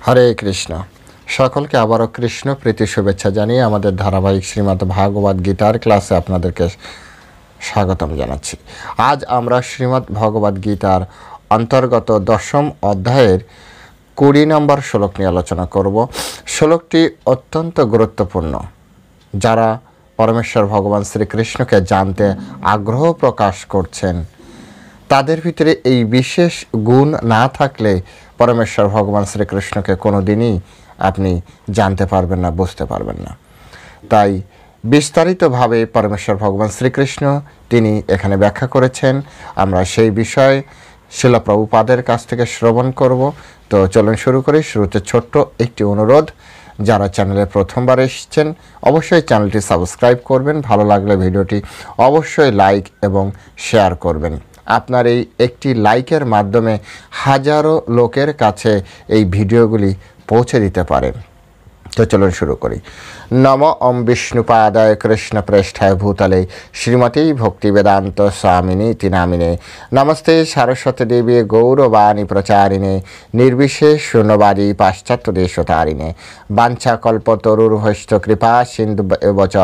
হরে কৃষ্ণ। সকলকে আবারও কৃষ্ণ প্রীতি শুভেচ্ছা জানিয়ে আমাদের ধারাবাহিক শ্রীমদ্ ভাগবত গীতার ক্লাসে আপনাদেরকে স্বাগতম জানাচ্ছি। আজ আমরা শ্রীমদ্ ভগবত গীতার অন্তর্গত 10ম অধ্যায়ের 20 নম্বর শ্লোক নিয়ে আলোচনা করব। শ্লোকটি অত্যন্ত গুরুত্বপূর্ণ। যারা পরমেশ্বর ভগবান শ্রীকৃষ্ণকে জানতে আগ্রহ প্রকাশ করছেন, তাদের ভিতরে এই বিশেষ গুণ না থাকলে পরমেশ্বর ভগবান শ্রীকৃষ্ণকে কোনো দিনই আপনি জানতে পারবেন না, বুঝতে পারবেন না। তাই বিস্তারিতভাবে পরমেশ্বর ভগবান শ্রীকৃষ্ণ তিনি এখানে ব্যাখ্যা করেছেন। আমরা সেই বিষয়ে শিল প্রভুপাদের কাছ থেকে শ্রবণ করব। তো চলুন শুরু করি। শুরুতে ছোট্ট একটি অনুরোধ, যারা চ্যানেলে প্রথমবার এসেছেন অবশ্যই চ্যানেলটি সাবস্ক্রাইব করবেন। ভালো লাগলে ভিডিওটি অবশ্যই লাইক এবং শেয়ার করবেন। আপনার এই একটি লাইকের মাধ্যমে হাজারো লোকের কাছে এই ভিডিওগুলি পৌঁছে দিতে পারে। তো চলুন শুরু করি। নম ওম বিষ্ণুপাদায় কৃষ্ণ প্রেষ্ঠায় ভূতলে শ্রীমতী ভক্তি বেদান্ত স্বামিনী তিনামিনে নমস্তে সারস্বতী দেবী গৌরবাণী প্রচারিণে নির্বিশেষ শূন্যবাদী পাশ্চাত্য দেশতারিণে বাঞ্ছাকল্পতরুর্ভৈষ্ঠ কৃপা সিন্ধু বচ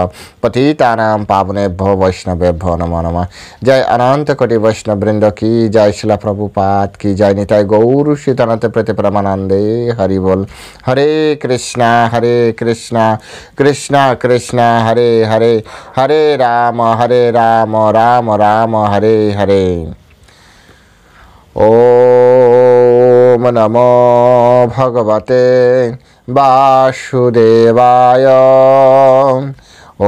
পতিতানাং পাবনেভ্যো বৈষ্ণবেভ্যো নমো নমঃ। জয় অনন্ত কোটি বৈষ্ণববৃন্দ কি জয়, শিলা প্রভুপাদ কি জয়, নিতাই গৌর সীতানাথ প্রতি প্রমানন্দে হরি বল। হরে কৃষ্ণ কৃষ্ণ কৃষ্ণ হরে হরে, হরে রাম রাম রাম হরে হরে। ওম নমো ভগবতে বাসুদেবায়।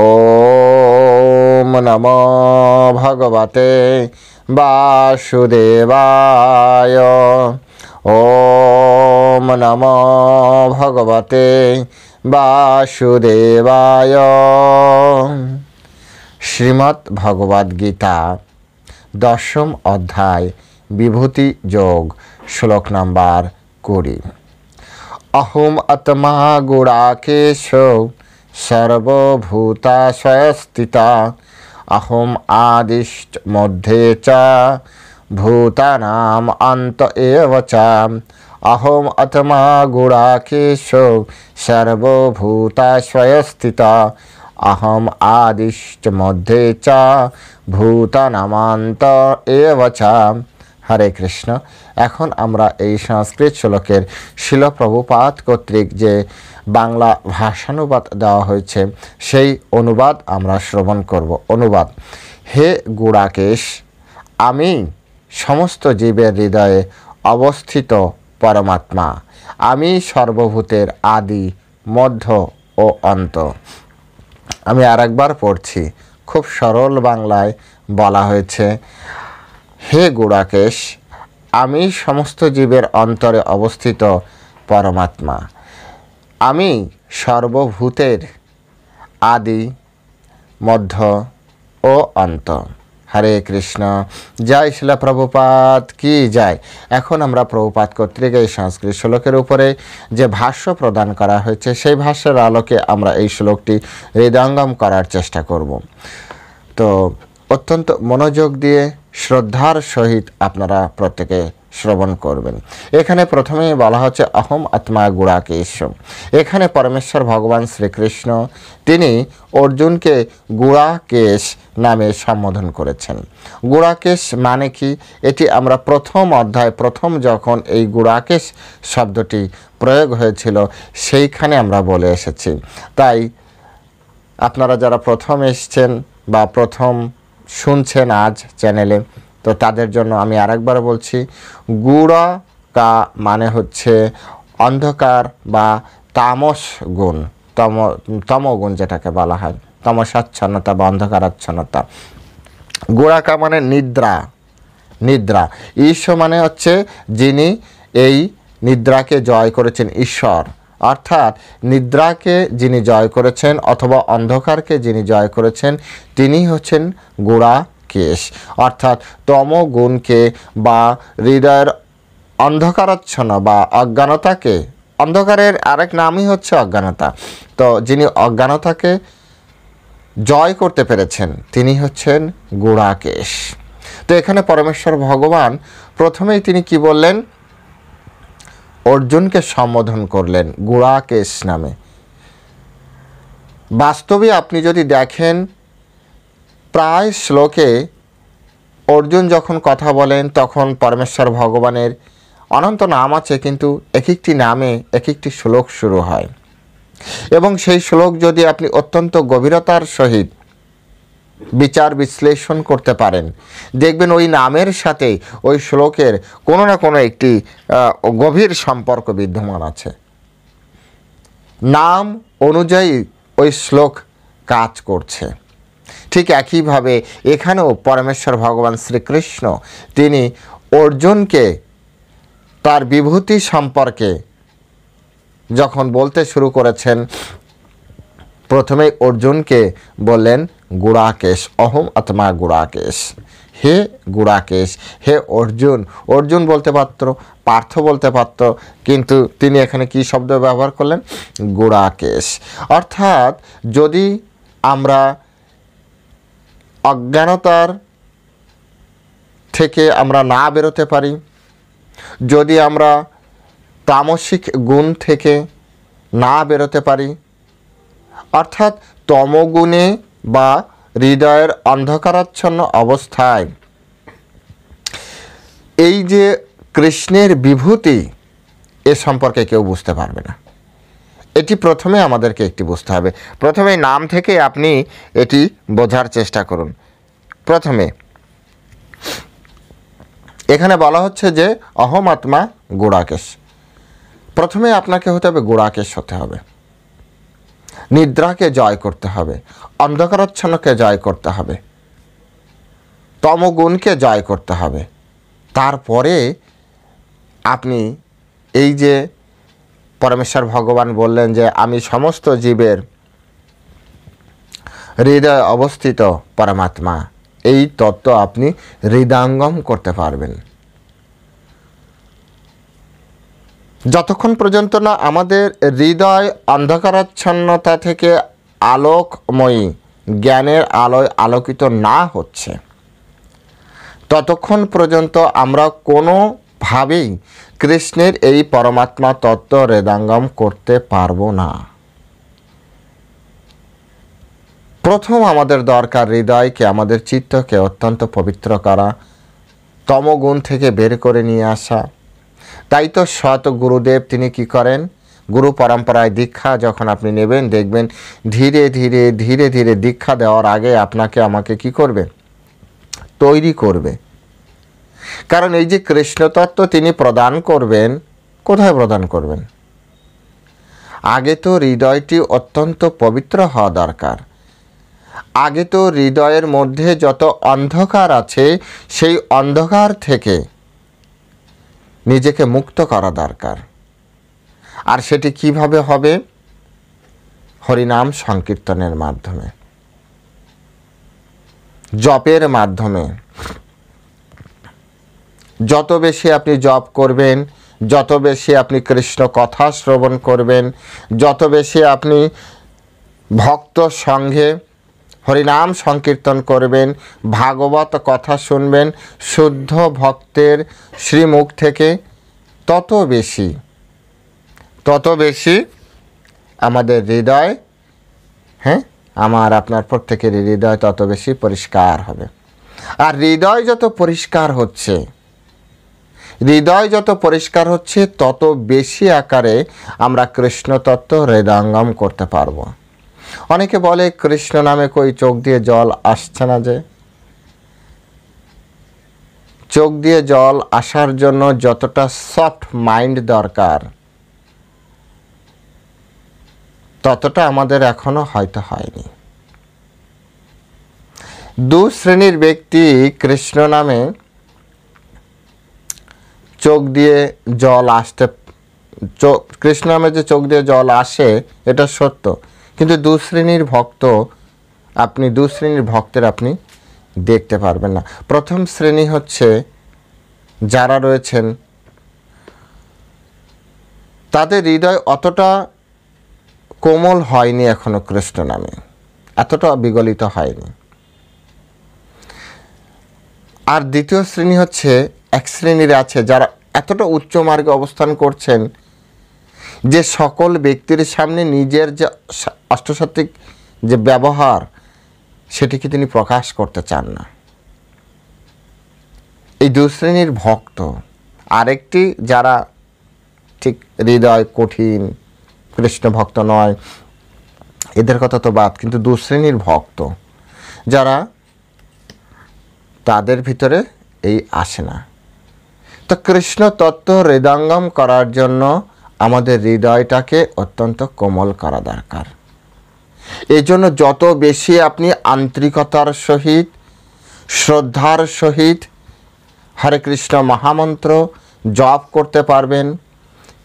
ওম নমো ভগবতে বাসুদেবায়। ওম নমো ভগবতে বাসুদেবায়। শ্রীমদ্ ভগবদ গীতা 10ম অধ্যায় বিভূতি যোগ, শ্লোক নাম্বার 20। অহম আত্মা গুড়াকেশ সর্বভূতাশয়স্থিতা অহম আদিশ্চ মধ্যে চ ভূতানাম অন্ত এব চ। অহম আত্মা গুড়াকেশ সর্বভূতাশয়স্থিতা অহম আদিশ্চ মধ্যে চ ভূতানামান্ত এব চ। হরে কৃষ্ণ। এখন আমরা এই সংস্কৃত শ্লোকের শিল প্রভুপাদ কর্তৃক যে বাংলা ভাষানুবাদ দেওয়া হয়েছে সেই অনুবাদ আমরা শ্রবণ করব। অনুবাদ: হে গুড়াকেশ, আমি সমস্ত জীবের হৃদয়ে অবস্থিত পরমাত্মা। আমি সর্বভূতের আদি, মধ্য ও অন্ত। আমি আরেকবার পড়ছি, খুব সরল বাংলায় বলা হয়েছে, হে গুড়াকেশ, আমি সমস্ত জীবের অন্তরে অবস্থিত পরমাত্মা। আমি সর্বভূতের আদি, মধ্য ও অন্ত। হরে কৃষ্ণ। জয় শিলা প্রভুপাদ কি জয়। এখন আমরা প্রভুপাদ কর্তৃক এই সংস্কৃত শ্লোকের উপরে যে ভাষ্য প্রদান করা হয়েছে সেই ভাষ্যের আলোকে আমরা এই শ্লোকটি হৃদয়ঙ্গম করার চেষ্টা করব। তো অত্যন্ত মনোযোগ দিয়ে শ্রদ্ধার সহিত আপনারা প্রত্যেকে শ্রবণ করবেন। এখানে প্রথমেই বলা হচ্ছে অহম আত্মা গুড়াকেশ। এখানে পরমেশ্বর ভগবান শ্রীকৃষ্ণ তিনি অর্জুনকে গুড়াকেশ নামে সম্বোধন করেছেন। গুড়াকেশ মানে কি, এটি আমরা প্রথম অধ্যায় প্রথম যখন এই গুড়াকেশ শব্দটি প্রয়োগ হয়েছিল সেইখানে আমরা বলে এসেছি। তাই আপনারা যারা প্রথম এসছেন বা প্রথম শুনছেন আজ চ্যানেলে, তো তাদের জন্য আমি আরেকবার বলছি, গুড়া মানে হচ্ছে অন্ধকার বা তামস গুণ, তমগুণ যেটাকে বলা হয়, তমসাচ্ছন্নতা বা অন্ধকারাচ্ছন্নতা। গুড়াকা মানে নিদ্রা, নিদ্রা। ঈশ্বর মানে হচ্ছে যিনি এই নিদ্রাকে জয় করেছেন, ঈশ্বর। অর্থাৎ নিদ্রাকে যিনি জয় করেছেন অথবা অন্ধকারকে যিনি জয় করেছেন তিনি হচ্ছেন গুড়াকেশ। অর্থাৎ তমগুণকে বা হৃদয়ের অন্ধকারাচ্ছন্ন বা অজ্ঞানতাকে, অন্ধকারের আরেক নামই হচ্ছে অজ্ঞানতা, তো যিনি অজ্ঞানতাকে জয় করতে পেরেছেন তিনি হচ্ছেন গুড়াকেশ। তো এখানে পরমেশ্বর ভগবান প্রথমেই তিনি কি বললেন, অর্জুনকে সম্বোধন করলেন গুড়াকেশ নামে। বাস্তবে আপনি যদি দেখেন, প্রায় শ্লোকে অর্জুন যখন কথা বলেন তখন পরমেশ্বর ভগবানের অনন্ত নাম আছে, কিন্তু এক একটি নামে এক একটি শ্লোক শুরু হয়। এবং সেই শ্লোক যদি আপনি অত্যন্ত গভীরতার সহিত বিচার বিশ্লেষণ করতে পারেন, দেখবেন ওই নামের সাথে ওই শ্লোকের কোনো না কোনো একটি গভীর সম্পর্ক বিদ্যমান আছে। নাম অনুযায়ী ওই শ্লোক কাজ করছে। ঠিক একইভাবে এখানেও পরমেশ্বর ভগবান শ্রীকৃষ্ণ তিনি অর্জুনকে তার বিভূতি সম্পর্কে যখন বলতে শুরু করেছেন, প্রথমে অর্জুনকে বললেন গুড়াকেশ, অহম আত্মা গুড়াকেশ, হে গুড়াকেশ, হে অর্জুন। অর্জুন বলতে পারত, পার্থ বলতে পারত, কিন্তু তিনি এখানে কি শব্দ ব্যবহার করলেন? গুড়াকেশ। অর্থাৎ যদি আমরা অজ্ঞানতার থেকে আমরা না বেরোতে পারি, যদি আমরা তামসিক গুণ থেকে না বেরোতে পারি, অর্থাৎ তমগুণে বা হৃদয়ের অন্ধকারাচ্ছন্ন অবস্থায় এই যে কৃষ্ণের বিভূতি, এ সম্পর্কে কেউ বুঝতে পারবে না। এটি প্রথমে আমাদেরকে একটি বুঝতে হবে। প্রথমে নাম থেকে আপনি এটি বোঝার চেষ্টা করুন। প্রথমে এখানে বলা হচ্ছে যে অহম আত্মা গুড়াকেশ। প্রথমে আপনাকে হতে হবে গুড়াকেশ হতে হবে, নিদ্রাকে জয় করতে হবে, অন্ধকারাচ্ছন্নকে জয় করতে হবে, তমগুণকে জয় করতে হবে। তারপরে আপনি এই যে পরমেশ্বর ভগবান বললেন যে আমি সমস্ত জীবের হৃদয়ে অবস্থিত পরমাত্মা, এই তত্ত্ব আপনি হৃদয়ঙ্গম করতে পারবেন। যতক্ষণ পর্যন্ত না আমাদের হৃদয় অন্ধকারাচ্ছন্নতা থেকে আলোকময়ী জ্ঞানের আলোয় আলোকিত না হচ্ছে, ততক্ষণ পর্যন্ত আমরা কোনোভাবেই কৃষ্ণের এই পরমাত্মা তত্ত্ব হৃদয়ঙ্গম করতে পারবো না। প্রথম আমাদের দরকার হৃদয়কে, আমাদের চিত্তকে অত্যন্ত পবিত্র করা, তমগুণ থেকে বের করে নিয়ে আসা। তাই তো সৎ গুরুদেব তিনি কি করেন, গুরু পরম্পরায় দীক্ষা যখন আপনি নেবেন, দেখবেন ধীরে ধীরে ধীরে ধীরে দীক্ষা দেওয়ার আগে আপনাকে আমাকে কি করবে? তৈরি করবে। কারণ এই যে কৃষ্ণতত্ত্ব তিনি প্রদান করবেন, কোথায় প্রদান করবেন? আগে তো হৃদয়টি অত্যন্ত পবিত্র হওয়া দরকার। আগে তো হৃদয়ের মধ্যে যত অন্ধকার আছে সেই অন্ধকার থেকে নিজেকে মুক্ত করা দরকার। আর সেটি কিভাবে হবে? হরিনাম সংকীর্তনের মাধ্যমে, জপের মাধ্যমে। যত বেশি আপনি জপ করবেন, যত বেশি আপনি কৃষ্ণ কথা শ্রবণ করবেন, যত বেশি আপনি ভক্ত সঙ্গে হরিনাম সংকীর্তন করবেন, ভাগবত কথা শুনবেন শুদ্ধ ভক্তের শ্রীমুখ থেকে, তত বেশি আমাদের হৃদয়, আমার আপনার প্রত্যেকের হৃদয় তত বেশি পরিষ্কার হবে। আর হৃদয় যত পরিষ্কার হচ্ছে তত বেশি আকারে আমরা কৃষ্ণ তত্ত্ব হৃদয়ঙ্গম করতে পারবো। অনেকে বলে কৃষ্ণ নামে কই চোখ দিয়ে জল আসছে না, যে চোখ দিয়ে জল আসার জন্য যতটা সফট মাইন্ড দরকার ততটা আমাদের এখনো হয়তো হয়নি। দু শ্রেণীর ব্যক্তি কৃষ্ণ নামে চোখ দিয়ে জল আসতে, কৃষ্ণ নামে যে চোখ দিয়ে জল আসে এটা সত্য, কিন্তু দু শ্রেণীর ভক্তের আপনি দেখতে পারবেন না। প্রথম শ্রেণী হচ্ছে যারা রয়েছেন তাদের হৃদয় অতটা কোমল হয়নি এখনো, কৃষ্ণ নামে এতটা বিগলিত হয়নি। আর দ্বিতীয় শ্রেণী হচ্ছে এক শ্রেণীর আছে যারা এতটা উচ্চ মার্গে অবস্থান করছেন যে সকল ব্যক্তির সামনে নিজের যে অষ্টসাত্ত্বিক যে ব্যবহার সেটিকে তিনি প্রকাশ করতে চান না। এই দু শ্রেণীর ভক্ত। আরেকটি যারা ঠিক হৃদয় কঠিন, কৃষ্ণ ভক্ত নয়, এদের কথা তো বাদ, কিন্তু দু শ্রেণীর ভক্ত যারা, তাদের ভিতরে এই আসে না। তো কৃষ্ণ তত্ত্ব হৃদয়ঙ্গম করার জন্য আমাদের হৃদয়টাকে অত্যন্ত কোমল করা দরকার। এই জন্য যত বেশি আপনি আন্তরিকতার সহিত, শ্রদ্ধার সহিত হরে কৃষ্ণ মহামন্ত্র জপ করতে পারবেন,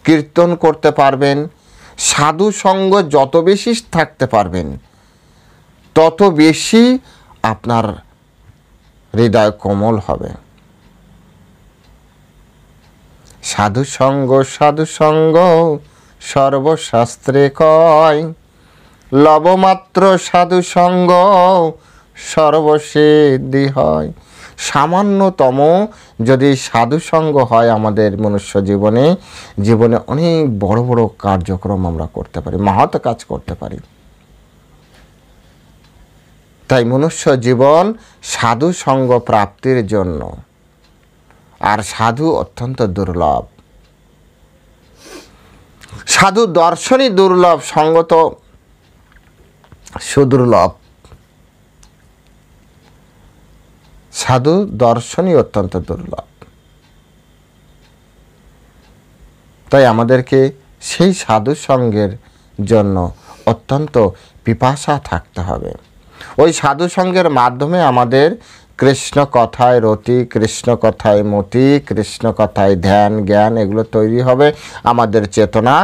কীর্তন করতে পারবেন, সাধু সঙ্গ যত বেশি থাকতে পারবেন, তত বেশি আপনার হৃদয় কোমল হবে। সাধু সঙ্গ সর্বশাস্ত্রে কয়, লবমাত্র সাধু সঙ্গ সর্বসিদ্ধি হয়। সামান্যতম যদি সাধু সঙ্গ হয় আমাদের মনুষ্য জীবনে অনেক বড় বড় কার্যক্রম আমরা করতে পারি, মহৎ কাজ করতে পারি। তাই মনুষ্য জীবন সাধু সঙ্গ প্রাপ্তির জন্য, আর সাধু অত্যন্ত দুর্লভ। সাধু দর্শনই দুর্লভ, সঙ্গ তো সুদুর্লভ। সাধু দর্শনই অত্যন্ত দুর্লভ। তাই আমাদেরকে সেই সাধু সঙ্গের জন্য অত্যন্ত পিপাসা থাকতে হবে। ওই সাধু সঙ্গের মাধ্যমে আমাদের কৃষ্ণ কথায় রতি, কৃষ্ণ কথায় মতি, কৃষ্ণ কথায় ধ্যান জ্ঞান এগুলো তৈরি হবে। আমাদের চেতনা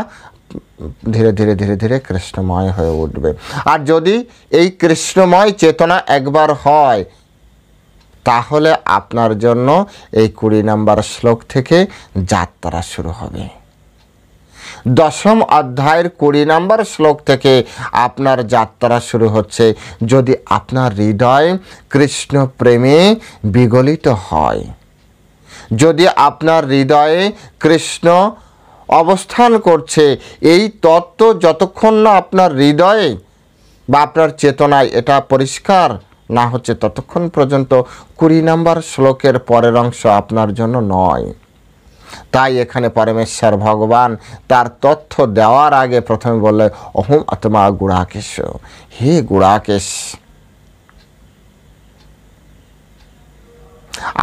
ধীরে ধীরে ধীরে ধীরে কৃষ্ণময় হয়ে উঠবে। আর যদি এই কৃষ্ণময় চেতনা একবার হয়, তাহলে আপনার জন্য এই 20 নম্বর শ্লোক থেকে যাত্রা শুরু হবে। 10ম অধ্যায়ের 20 নম্বর শ্লোক থেকে আপনার যাত্রা শুরু হচ্ছে। যদি আপনার হৃদয় কৃষ্ণ প্রেমে বিগলিত হয়, যদি আপনার হৃদয়ে কৃষ্ণ অবস্থান করছে, এই তত্ত্ব যতক্ষণ না আপনার হৃদয়ে বা আপনার চেতনায় এটা পরিষ্কার না হচ্ছে, ততক্ষণ পর্যন্ত 20 নম্বর শ্লোকের পরের অংশ আপনার জন্য নয়। তাই এখানে পরমেশ্বর ভগবান তার তথ্য দেওয়ার আগে প্রথমে বললেন, অহম আত্মা গুড়াকেশ, হে গুড়াকেশ।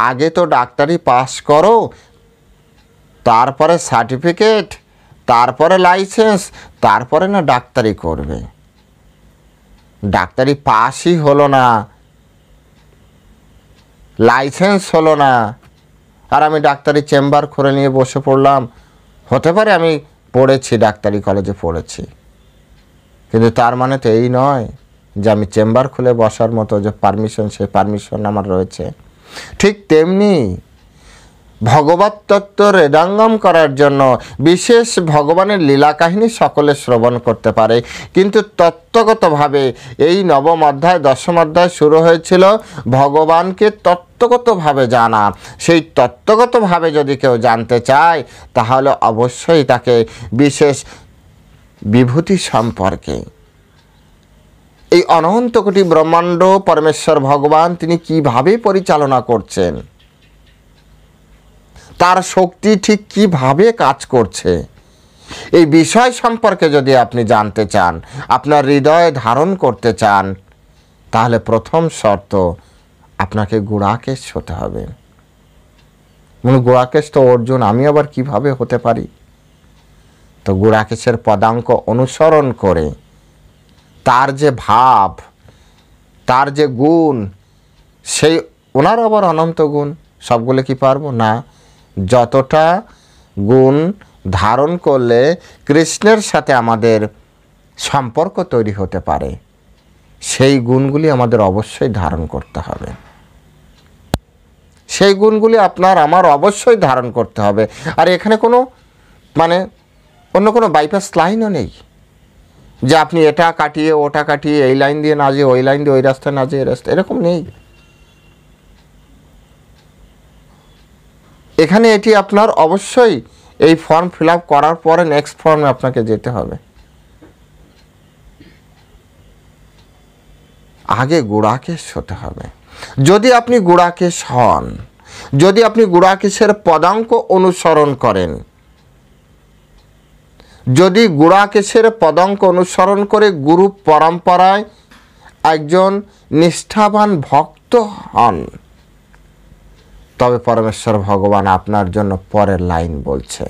আগে তো ডাক্তারি পাস করো, তারপরে সার্টিফিকেট, তারপরে লাইসেন্স, তারপরে না ডাক্তারি করবে। ডাক্তারি পাসই হলো না, লাইসেন্স হলো না, আর আমি ডাক্তারি চেম্বার করে নিয়ে বসে পড়লাম। হতে পারে আমি পড়েছি, ডাক্তারি কলেজে পড়েছি, কিন্তু তার মানে তো এই নয় যে আমি চেম্বার খুলে বসার মতো যে পারমিশন, সেই পারমিশন আমার রয়েছে। ঠিক তেমনি ভগবত তত্ত্ব হৃদয়ঙ্গম করার জন্য বিশেষ ভগবানের লীলা কাহিনী সকলে শ্রবণ করতে পারে, কিন্তু তত্ত্বগতভাবে এই 9ম অধ্যায় 10ম অধ্যায় শুরু হয়েছিল ভগবানকে তত্ত্বগতভাবে জানা। সেই তত্ত্বগতভাবে যদি কেউ জানতে চায়, তাহলে অবশ্যই তাকে বিশেষ বিভূতি সম্পর্কে, এই অনন্ত কোটি ব্রহ্মাণ্ড পরমেশ্বর ভগবান তিনি কিভাবে পরিচালনা করছেন, তার শক্তি ঠিক কিভাবে কাজ করছে, এই বিষয় সম্পর্কে যদি আপনি জানতে চান, আপনার হৃদয়ে ধারণ করতে চান, তাহলে প্রথম শর্ত আপনাকে গুড়াকেশ হতে হবে। গুড়াকেশ তো অর্জুন, আমি আবার কিভাবে হতে পারি? তো গুড়াকেশের পদাঙ্ক অনুসরণ করে তার যে ভাব, তার যে গুণ, সেই ওনার আবার অনন্ত গুণ, সবগুলো কি পারবো না? যতটা গুণ ধারণ করলে কৃষ্ণের সাথে আমাদের সম্পর্ক তৈরি হতে পারে, সেই গুণগুলি আমাদের অবশ্যই ধারণ করতে হবে। সেই গুণগুলি আপনার আমার অবশ্যই ধারণ করতে হবে। আর এখানে কোনো অন্য কোনো বাইপাস লাইনও নেই যে আপনি এটা কাটিয়ে ওটা কাটিয়ে এই লাইন দিয়ে না যেয়ে ওই লাইন দিয়ে ওই রাস্তায় না যেয়ে রাস্তা, এরকম নেই। এখানে এটি আপনার অবশ্যই এই ফর্ম ফিল আপ করার পরে নেক্সট ফর্মে আপনাকে যেতে হবে। আগে গুড়াকেশ হতে হবে। যদি আপনি গুড়াকেশ হন, যদি আপনি গুড়াকেশের পদাঙ্ক অনুসরণ করেন, যদি গুড়াকেশের পদাঙ্ক অনুসরণ করে গুরু পরম্পরায় একজন নিষ্ঠাবান ভক্ত হন, তবে পরমেশ্বর ভগবান আপনার জন্য পরের লাইন বলছে,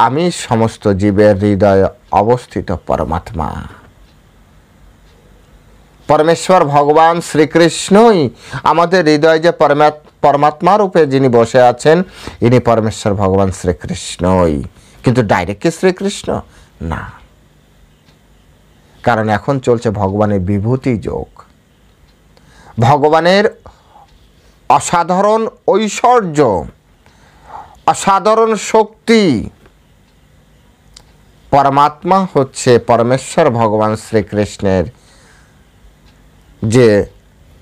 আমি সমস্ত জীবের হৃদয়ে অবস্থিত পরমাত্মা। পরমেশ্বর ভগবান শ্রীকৃষ্ণই আমাদের হৃদয়ে যে পরমাত্মা রূপে যিনি বসে আছেন, ইনি পরমেশ্বর ভগবান শ্রীকৃষ্ণই। কিন্তু ডাইরেক্ট কি শ্রীকৃষ্ণ? না, কারণ এখন চলছে ভগবানের বিভূতি যোগ। ভগবানের অসাধারণ ঐশ্বর্য, অসাধারণ শক্তি। পরমাত্মা হচ্ছে পরমেশ্বর ভগবান শ্রীকৃষ্ণের যে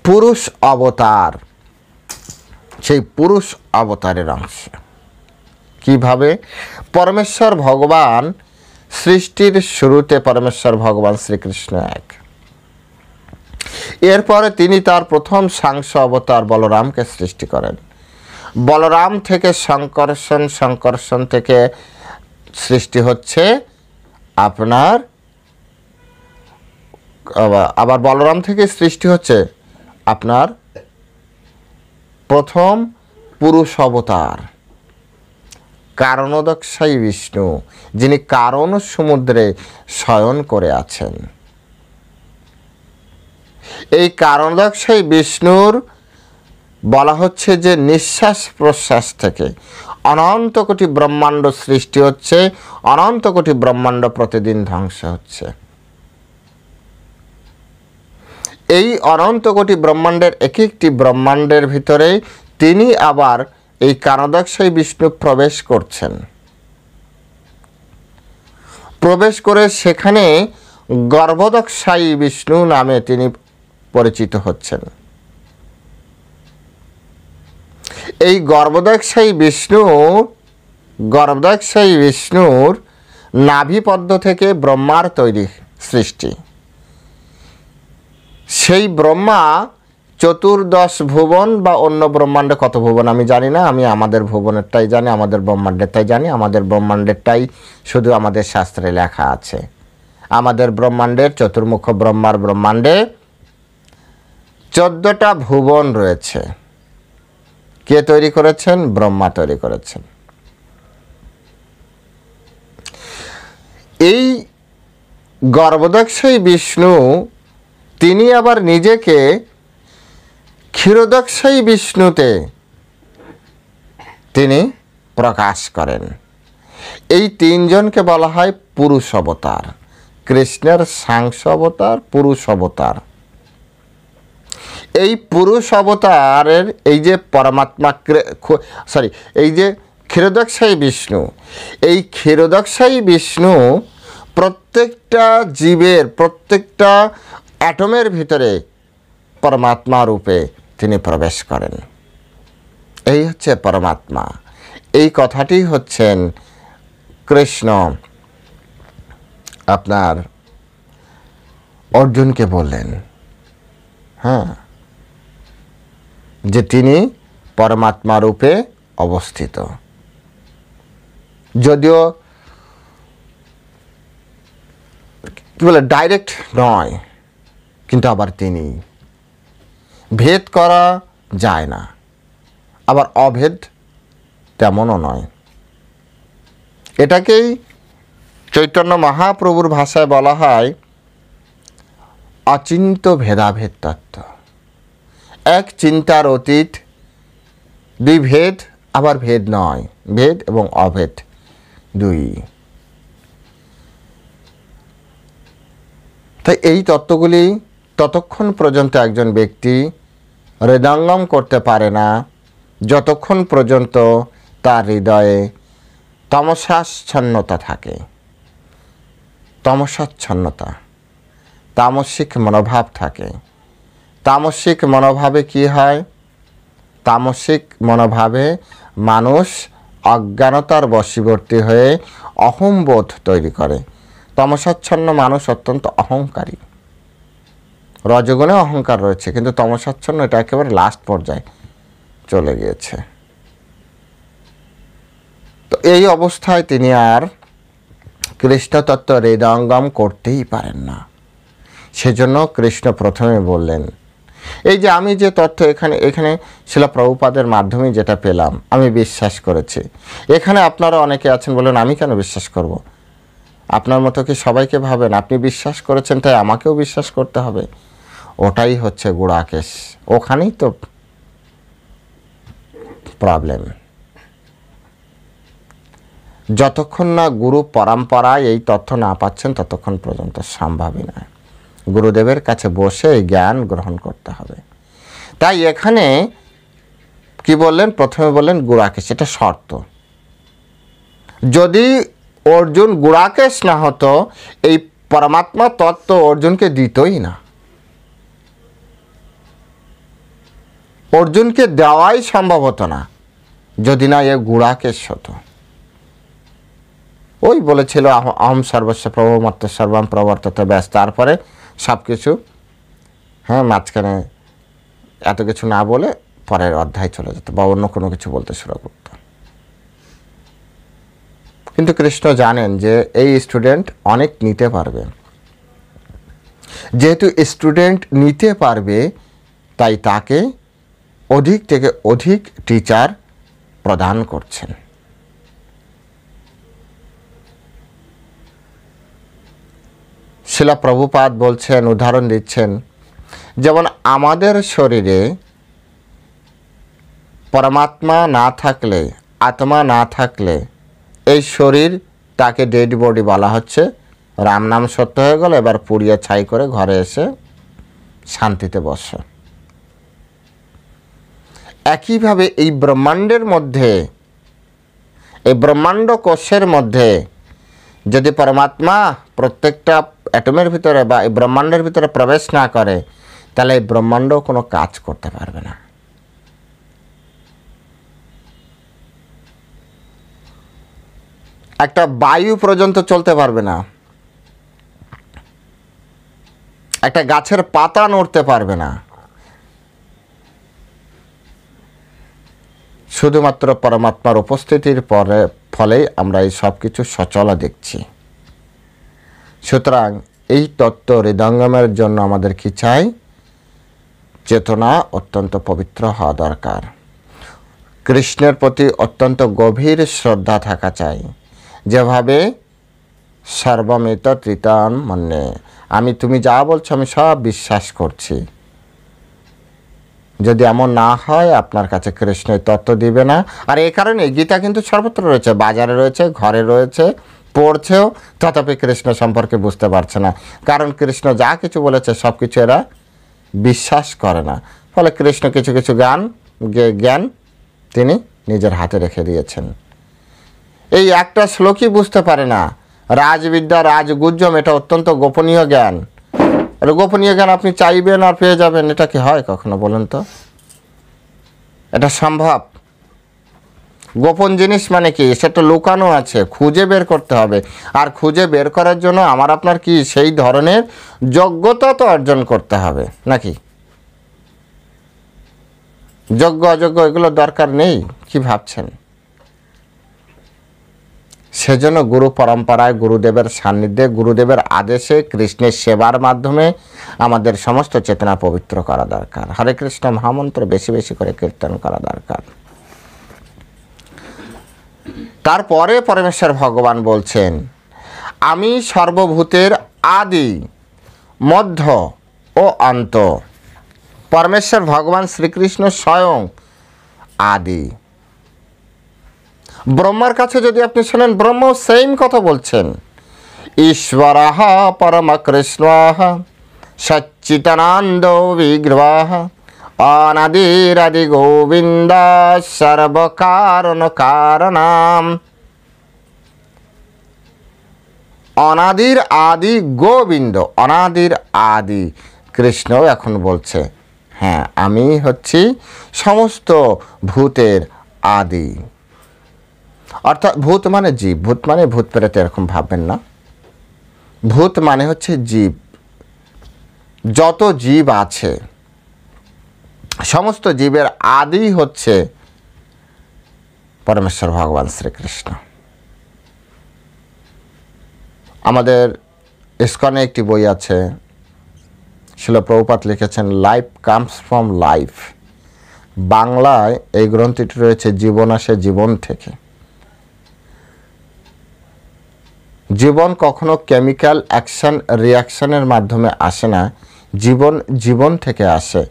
পুরুষ অবতার, সেই পুরুষ অবতারের অংশ। কিভাবে? পরমেশ্বর ভগবান সৃষ্টির শুরুতে পরমেশ্বর ভগবান শ্রীকৃষ্ণ এক, এরপরে তিনি তার প্রথম সাংস অবতার বলরামকে সৃষ্টি করেন। বলরাম থেকে সংকর্ষণ, সংকর্ষণ থেকে সৃষ্টি হচ্ছে আপনার, আবার বলরাম থেকে সৃষ্টি হচ্ছে আপনার প্রথম পুরুষ অবতার কারণোদকশায়ী বিষ্ণু, যিনি কারণ সমুদ্রে শয়ন করে আছেন। এই কারণোদকশায়ী বিষ্ণুর বলা হচ্ছে যে নিঃশ্বাস প্রশ্বাস থেকে অনন্ত কোটি ব্রহ্মাণ্ড সৃষ্টি হচ্ছে, অনন্ত কোটি ব্রহ্মাণ্ড প্রতিদিন ধ্বংস হচ্ছে। এই অনন্ত কোটি ব্রহ্মাণ্ডের এক একটি ব্রহ্মাণ্ডের ভিতরে তিনি আবার এই কারণোদকশায়ী বিষ্ণু প্রবেশ করছেন। প্রবেশ করে সেখানে গর্ভোদকশায়ী বিষ্ণু নামে তিনি পরিচিত হচ্ছেন। এই গর্ভোদকশায়ী বিষ্ণুর নাভিপদ্ম থেকে ব্রহ্মার তৈরি সৃষ্টি। সেই ব্রহ্মা চতুর্দশ ভুবন বা অন্য ব্রহ্মাণ্ডে কত ভুবন আমি জানি না, আমি আমাদের ভুবনেরটাই জানি, আমাদের ব্রহ্মাণ্ডেরটাই জানি। আমাদের ব্রহ্মাণ্ডেরটাই শুধু আমাদের শাস্ত্রে লেখা আছে। আমাদের ব্রহ্মাণ্ডের চতুর্মুখ ব্রহ্মার ব্রহ্মাণ্ডে 14টা ভুবন রয়েছে। কে তৈরি করেছেন? ব্রহ্মা তৈরি করেছেন। এই গর্ভোদকশায়ী বিষ্ণু তিনি আবার নিজেকে ক্ষীরোদকশায়ী বিষ্ণুতে তিনি প্রকাশ করেন। এই তিনজনকে বলা হয় পুরুষ অবতার। কৃষ্ণের সাংস অবতার, পুরুষ অবতার। এই পুরুষ অবতারের এই যে পরমাত্মা এই যে ক্ষীরোদকশায়ী বিষ্ণু, এই ক্ষীরোদকশায়ী বিষ্ণু প্রত্যেকটা জীবের, প্রত্যেকটা অ্যাটমের ভিতরে পরমাত্মা রূপে তিনি প্রবেশ করেন। এই হচ্ছে পরমাত্মা। এই কথাটি হচ্ছেন কৃষ্ণ আপনার অর্জুনকে বললেন, হ্যাঁ, যে তিনি পরমাত্মা রূপে অবস্থিত। যদিও কি বলে ডাইরেক্ট নয়, কিন্তু আবার তিনি ভেদ করা যায় না, আবার অভেদ তেমনও নয়। এটাকেই চৈতন্য মহাপ্রভুর ভাষায় বলা হয় অচিন্ত ভেদাভেদ তত্ত্ব। এক চিন্তার অতীত, বিভেদ আবার ভেদ নয়, ভেদ এবং অভেদ দুই। তাই এই তত্ত্বগুলি ততক্ষণ পর্যন্ত একজন ব্যক্তি হৃদয়ঙ্গম করতে পারে না, যতক্ষণ পর্যন্ত তার হৃদয়ে তমসাচ্ছন্নতা থাকে। তমসাচ্ছন্নতা, তামসিক মনোভাব থাকে। তামসিক মনোভাবে কি হয়? তামসিক মনোভাবে মানুষ অজ্ঞানতার বশীবর্তী হয়ে অহংবোধ তৈরি করে। তমসাচ্ছন্ন মানুষ অত্যন্ত অহংকারী। রজগুণে অহংকার রয়েছে, কিন্তু তমসাচ্ছন্ন এটা একেবারে লাস্ট পর্যায়ে চলে গিয়েছে। তো এই অবস্থায় তিনি আর কৃষ্ণ তত্ত্ব হৃদয়ঙ্গম করতেই পারেন না। সেজন্য কৃষ্ণ প্রথমে বললেন, এই যে আমি যে তথ্য এখানে শিলা প্রভুপাদের মাধ্যমে যেটা পেলাম, আমি বিশ্বাস করেছি। এখানে আপনারা অনেকে আছেন বলেন, আমি কেন বিশ্বাস করব? আপনার মতো কি সবাইকে ভাবেন আপনি বিশ্বাস করেছেন তাই আমাকেও বিশ্বাস করতে হবে? ওটাই হচ্ছে গুড়াকেশ, ওখানেই তো প্রবলেম। যতক্ষণ না গুরু পরম্পরায় এই তথ্য না পাচ্ছেন ততক্ষণ পর্যন্ত সম্ভবই নয়। গুরুদেবের কাছে বসে এই জ্ঞান গ্রহণ করতে হবে। তাই এখানে কি বললেন? প্রথমে বললেন গুড়াকেশ, এটা শর্ত। যদি অর্জুন গুড়াকেশ না হতো, এই পরমাত্মা তত্ত্ব অর্জুনকে দিতই না। অর্জুনকে দেওয়াই সম্ভব হতো না যদি না এ গুড়াকেশ হতো। ওই বলেছিল অহম সর্বস্ব প্রভুমাত্র সর্বম প্রবর্তত ব্যাস, তারপরে সব কিছু, হ্যাঁ, মাঝখানে এত কিছু না বলে পরের অধ্যায় চলে যেত বা অন্য কোনো কিছু বলতে শুরু করত। কিন্তু কৃষ্ণ জানেন যে এই স্টুডেন্ট অনেক নিতে পারবে। যেহেতু স্টুডেন্ট নিতে পারবে, তাই তাকে অধিক থেকে অধিক টিচার প্রদান করছেন। শিলা প্রভুপাদ বলছেন, উদাহরণ দিচ্ছেন, যেমন আমাদের শরীরে পরমাত্মা না থাকলে, আত্মা না থাকলে এই শরীর তাকে ডেড বডি বলা হচ্ছে। রাম নাম সত্য হয়ে গেল, এবার পুড়িয়ে ছাই করে ঘরে এসে শান্তিতে বসো। একইভাবে এই ব্রহ্মাণ্ডের মধ্যে, এই ব্রহ্মাণ্ড কোষের মধ্যে যদি পরমাত্মা প্রত্যেকটা অ্যাটমের ভিতরে বা এই ব্রহ্মাণ্ডের ভিতরে প্রবেশ না করে, তাহলে এই ব্রহ্মাণ্ড কোনো কাজ করতে পারবে না। একটা বায়ু পর্যন্ত চলতে পারবে না, একটা গাছের পাতা নড়তে পারবে না। শুধুমাত্র পরমাত্মার উপস্থিতির ফলেই আমরা এই সব কিছু সচল দেখছি। সুতরাং এই তত্ত্ব হৃদয়ঙ্গমের জন্য আমাদের কি চাই? চেতনা অত্যন্ত পবিত্র হওয়া দরকার। কৃষ্ণের প্রতি অত্যন্ত গভীর শ্রদ্ধা থাকা চাই। যেভাবে সর্বমিত ত্রিতান মন্যে, তুমি যা বলছো আমি সব বিশ্বাস করছি। যদি এমন না হয়, আপনার কাছে কৃষ্ণের তত্ত্ব দিবে না। আর এই কারণে গীতা কিন্তু সর্বত্র রয়েছে, বাজারে রয়েছে, ঘরে রয়েছে, পড়ছেও, তথাপি কৃষ্ণ সম্পর্কে বুঝতে পারছে না। কারণ কৃষ্ণ যা কিছু বলেছে সব কিছু এরা বিশ্বাস করে না। ফলে কৃষ্ণ কিছু কিছু জ্ঞান তিনি নিজের হাতে রেখে দিয়েছেন। এই একটা শ্লোকই বুঝতে পারে না, রাজবিদ্যা রাজগুজ্জম, এটা অত্যন্ত গোপনীয় জ্ঞান। আর গোপনীয় জ্ঞান আপনি চাইবেন আর পেয়ে যাবেন, এটা কি হয় কখনো বলেন তো? এটা সম্ভব? গোপন জিনিস মানে কি? সেটা লুকানো আছে, খুঁজে বের করতে হবে। আর খুঁজে বের করার জন্য আমার আপনার কি সেই ধরনের যোগ্যতা তো অর্জন করতে হবে নাকি? যোগ্য অযোগ্য এগুলো দরকার নেই, কি ভাবছেন? সেজন্য গুরু পরম্পরায়, গুরুদেবের সান্নিধ্যে, গুরুদেবের আদেশে, কৃষ্ণের সেবার মাধ্যমে আমাদের সমস্ত চেতনা পবিত্র করা দরকার। হরে কৃষ্ণ মহামন্ত্র বেশি বেশি করে কীর্তন করা দরকার। তারপরে পরমেশ্বর ভগবান বলছেন, আমি সর্বভূতের আদি, মধ্য ও অন্ত। পরমেশ্বর ভগবান শ্রীকৃষ্ণ স্বয়ং আদি। ব্রহ্মার কাছে যদি আপনি শোনেন, ব্রহ্ম সেম কথা বলছেন, ঈশ্বরঃ পরম কৃষ্ণ সচ্চিদানন্দ বিগ্রহ অনাদিরাদি গোবিন্দ সর্বকারণ কারণাম। অনাদির আদি গোবিন্দ, অনাদির আদি কৃষ্ণ এখন বলছে, হ্যাঁ, আমি হচ্ছি সমস্ত ভূতের আদি। অর্থাৎ ভূত মানে জীব, ভূত মানে ভূত প্রেত এরকম ভাববেন না। ভূত মানে হচ্ছে জীব। যত জীব আছে সমস্ত জীবের আদি হচ্ছে পরমেশ্বর ভগবান শ্রীকৃষ্ণ। আমাদের ইসকনে একটি বই আছে, শিল প্রভুপাদ লিখেছেন লাইফ কামস ফ্রম লাইফ। বাংলায় এই গ্রন্থটি রয়েছে জীবন আসে জীবন থেকে। জীবন কখনো কেমিক্যাল অ্যাকশন রিয়াকশনের মাধ্যমে আসে না, জীবন জীবন থেকে আসে।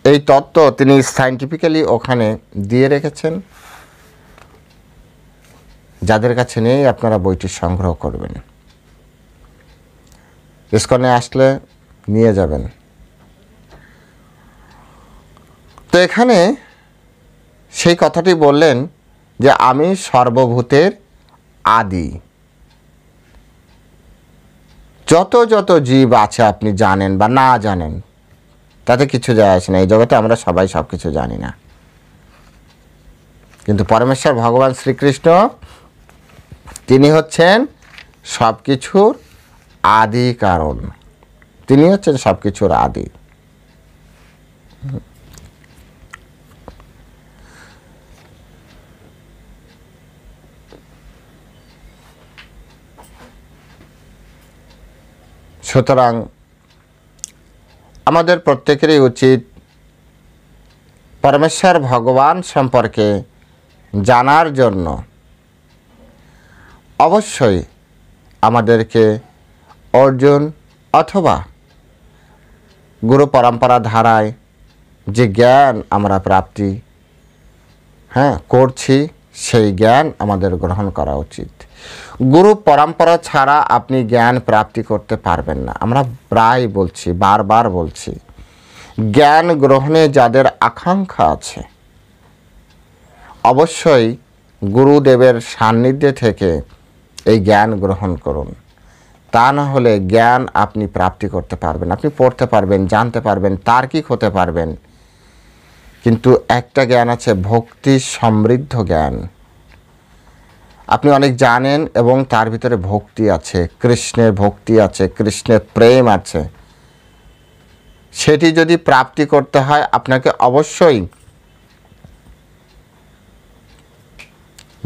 এই তত্ত্ব তিনি সায়েন্টিফিক্যালি ওখানে দিয়ে রেখেছেন। যাদের কাছে নেই আপনারা বইটি সংগ্রহ করবেন, ইসকনে আসলে নিয়ে যাবেন। তো এখানে সেই কথাটি বললেন যে আমি সর্বভূতের আদি। যত যত জীব আছে আপনি জানেন বা না জানেন তাতে কিছু যায় আসে না। এই জগতে আমরা সবাই সব কিছু জানি না, কিন্তু পরমেশ্বর ভগবান শ্রীকৃষ্ণ তিনি হচ্ছেন সব কিছুর আদি কারণ, তিনি হচ্ছেন সব কিছুর আদি। সুতরাং আমাদের প্রত্যেকেরই উচিত পরমেশ্বর ভগবান সম্পর্কে জানার জন্য অবশ্যই আমাদেরকে অর্জুন অথবা গুরু পরম্পরা ধারায় যে জ্ঞান আমরা প্রাপ্তি করছি সেই জ্ঞান আমাদের গ্রহণ করা উচিত। গুরু পরম্পরা ছাড়া আপনি জ্ঞান প্রাপ্তি করতে পারবেন না। আমরা প্রায় বলছি, বারবার বলছি, জ্ঞান গ্রহণে যাদের আকাঙ্ক্ষা আছে অবশ্যই গুরুদেবের সান্নিধ্যে থেকে এই জ্ঞান গ্রহণ করুন। তা না হলে জ্ঞান আপনি প্রাপ্তি করতে পারবেন। আপনি পড়তে পারবেন, জানতে পারবেন, তার্কিক হতে পারবেন, কিন্তু একটা জ্ঞান আছে ভক্তি সমৃদ্ধ জ্ঞান। আপনি অনেক জানেন এবং তার ভিতরে ভক্তি আছে, কৃষ্ণের ভক্তি আছে, কৃষ্ণের প্রেম আছে। সেটি যদি প্রাপ্তি করতে হয় আপনাকে অবশ্যই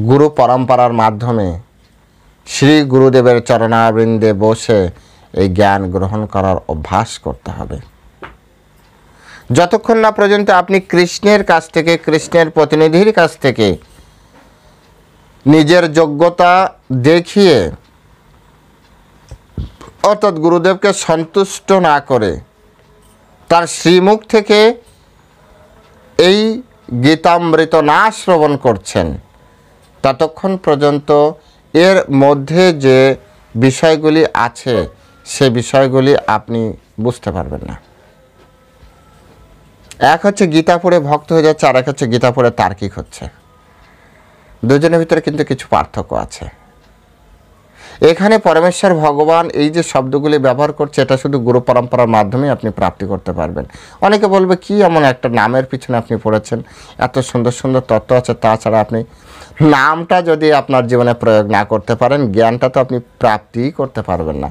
গুরু পরম্পরার মাধ্যমে শ্রী গুরুদেবের চরণাবৃন্দে বসে এই জ্ঞান গ্রহণ করার অভ্যাস করতে হবে। যতক্ষণ না পর্যন্ত আপনি কৃষ্ণের কাছ থেকে, কৃষ্ণের প্রতিনিধির কাছ থেকে নিজের যোগ্যতা দেখিয়ে অর্থাৎ গুরুদেবকে সন্তুষ্ট না করে তার শ্রীমুখ থেকে এই গীতামৃত না শ্রবণ করছেন, ততক্ষণ পর্যন্ত এর মধ্যে যে বিষয়গুলি আছে সে বিষয়গুলি আপনি বুঝতে পারবেন না। এক হচ্ছে গীতা পড়ে ভক্ত হয়ে যাচ্ছে, আর এক হচ্ছে গীতা পড়ে তার্কিক হচ্ছে। দুজনের ভিতরে কিন্তু কিছু পার্থক্য আছে। এখানে পরমেশ্বর ভগবান এই যে শব্দগুলি ব্যবহার করছে এটা শুধু গুরু পরম্পরার মাধ্যমে আপনি প্রাপ্তি করতে পারবেন। অনেকে বলবে কি এমন একটা নামের পিছনে আপনি পড়েছেন, এত সুন্দর সুন্দর তত্ত্ব আছে, তাছাড়া আপনি নামটা যদি আপনার জীবনে প্রয়োগ না করতে পারেন জ্ঞানটা তো আপনি প্রাপ্তিই করতে পারবেন না।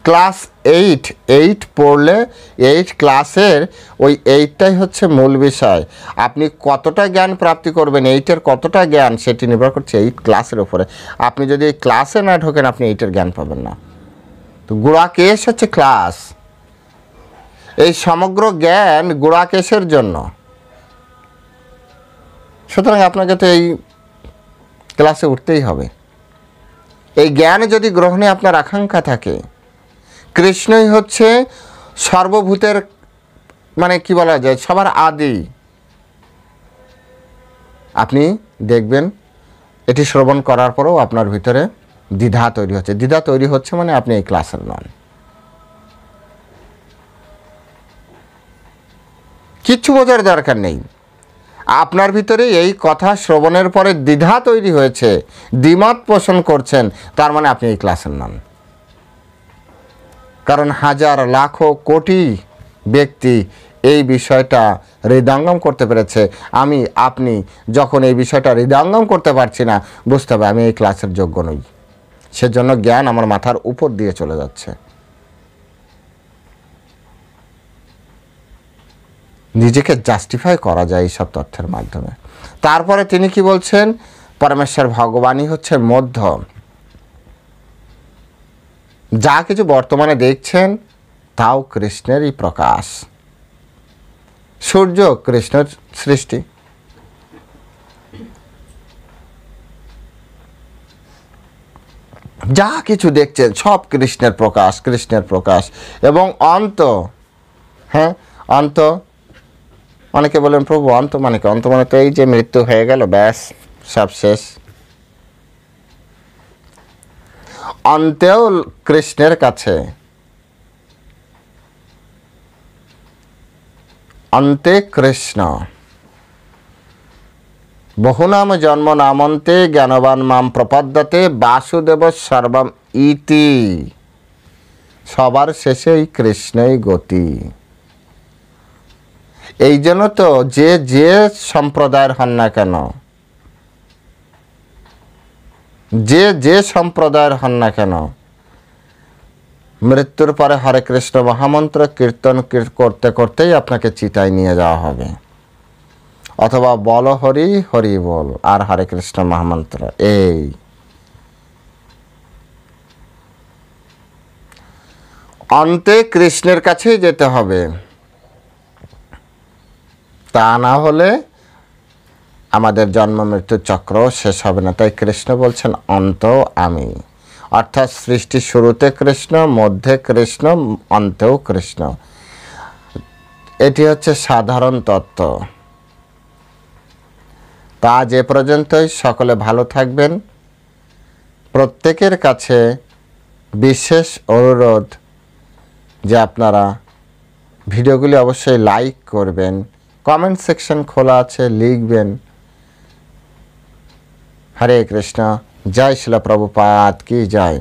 ক্লাস 8 পড়লে 8 ক্লাসের ওই 8টাই হচ্ছে মূল বিষয়। আপনি কতটা জ্ঞান প্রাপ্তি করবেন, 8-এর কতটা জ্ঞান সেটি নির্ভর করছে 8 ক্লাসের উপরে। আপনি যদি এই ক্লাসে না ঢোকেন আপনি 8-এর জ্ঞান পাবেন না। তো গুড়াকেশ হচ্ছে ক্লাস, এই সমগ্র জ্ঞান গুড়াকেশের জন্য। সুতরাং আপনাকে তো এই ক্লাসে উঠতেই হবে। এই জ্ঞান যদি গ্রহণে আপনার আকাঙ্ক্ষা থাকে, কৃষ্ণই হচ্ছে সর্বভূতের মানে কি বলা যায় সবার আদি। আপনি দেখবেন এটি শ্রবণ করার পরেও আপনার ভিতরে দ্বিধা তৈরি হচ্ছে। দ্বিধা তৈরি হচ্ছে মানে আপনি এই ক্লাসের নন। কিচ্ছু বোঝার দরকার নেই। আপনার ভিতরে এই কথা শ্রবণের পরে দ্বিধা তৈরি হয়েছে, দ্বিমত পোষণ করছেন, তার মানে আপনি এই ক্লাসের নন। কারণ হাজার লাখো কোটি ব্যক্তি এই বিষয়টা হৃদয়ঙ্গম করতে পেরেছে। আমি আপনি যখন এই বিষয়টা হৃদয়ঙ্গম করতে পারছি না, বুঝতে হবে আমি এই ক্লাসের যোগ্য নই। সেজন্য জ্ঞান আমার মাথার উপর দিয়ে চলে যাচ্ছে। নিজেকে জাস্টিফাই করা যায় এইসব তথ্যের মাধ্যমে। তারপরে তিনি কি বলছেন, পরমেশ্বর ভগবানই হচ্ছে মধ্য। যা কিছু বর্তমানে দেখছেন তাও কৃষ্ণেরই প্রকাশ। সূর্য কৃষ্ণের সৃষ্টি, যা কিছু দেখছেন সব কৃষ্ণের প্রকাশ, কৃষ্ণের প্রকাশ। এবং অন্ত, হ্যাঁ অন্ত, অনেকে বলেন প্রভু অন্ত মানে কি? অন্ত মানে তো এই যে মৃত্যু হয়ে গেল, ব্যাস সব শেষ। অন্তেও কৃষ্ণের কাছে, অন্তে কৃষ্ণ। বহুনাম জন্ম নামন্তে জ্ঞানবান মাম প্রপদ্যতে বাসুদেব সর্বম ইতি। সবার শেষে এই কৃষ্ণই গতি। এই জন্য তো যে সম্প্রদায়ের হন না কেন, যে সম্প্রদায়ের হন না কেন, মৃত্যুর পরে হরে কৃষ্ণ মহামন্ত্র কীর্তন করতে করতেই আপনাকে চিতায় নিয়ে যাওয়া হবে, অথবা বল হরি হরি বল আর হরে কৃষ্ণ মহামন্ত্র। এই অন্তে কৃষ্ণের কাছেই যেতে হবে, তা না হলে আমাদের জন্ম মৃত্যু চক্র শেষ হবে না। তাই কৃষ্ণ বলছেন অন্ত আমি, অর্থাৎ সৃষ্টির শুরুতে কৃষ্ণ, মধ্যে কৃষ্ণ, অন্তেও কৃষ্ণ। এটি হচ্ছে সাধারণ তত্ত্ব। তা আজ এ পর্যন্তই। সকলে ভালো থাকবেন। প্রত্যেকের কাছে বিশেষ অনুরোধ যে আপনারা ভিডিওগুলি অবশ্যই লাইক করবেন, কমেন্ট সেকশন খোলা আছে, লিখবেন। হরে কৃষ্ণ। জয় শিল প্রভুপাদ কি জয়।